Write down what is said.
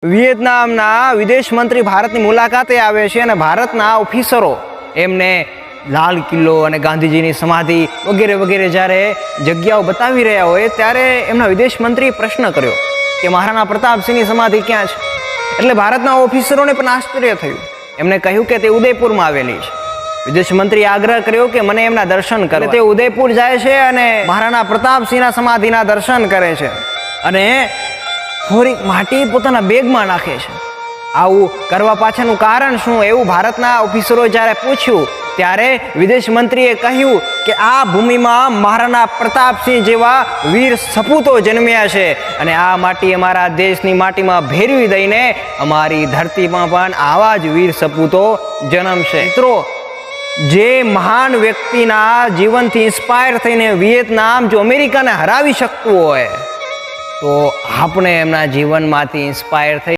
વિયેતનામના વિદેશ મંત્રી ભારતની મુલાકાતે આવે છે અને ભારતના ઓફિસરો એમને લાલ કિલ્લો અને ગાંધીજીની સમાધિ વગેરે વગેરે જ્યારે જગ્યાઓ બતાવી રહ્યા હોય ત્યારે એમના વિદેશ મંત્રીએ પ્રશ્ન કર્યો કે મહારાણા પ્રતાપસિંહની સમાધિ ક્યાં છે. એટલે ભારતના ઓફિસરોને પણ આશ્ચર્ય થયું. એમને કહ્યું કે તે ઉદયપુરમાં આવેલી છે. વિદેશ મંત્રીએ આગ્રહ કર્યો કે મને એમના દર્શન કરે. તે ઉદયપુર જાય છે અને મહારાણા પ્રતાપસિંહના સમાધિના દર્શન કરે છે અને થોડીક માટી પોતાના બેગમાં નાખે છે. આવું કરવા પાછળનું કારણ શું એવું ભારતના ઓફિસરો જ્યારે પૂછ્યું ત્યારે વિદેશ મંત્રીએ કહ્યું કે આ ભૂમિમાં મહારાણા પ્રતાપસિંહ જેવા વીર સપૂતો જન્મ્યા છે અને આ માટી અમારા દેશની માટીમાં ભેરવી દઈને અમારી ધરતીમાં પણ આવા જ વીર સપૂતો જન્મશે. મિત્રો, જે મહાન વ્યક્તિના જીવનથી ઇન્સ્પાયર થઈને વિયેતનામ જો અમેરિકાને હરાવી શકતું હોય તો આપણે એમના જીવનમાંથી ઇન્સ્પાયર થઈ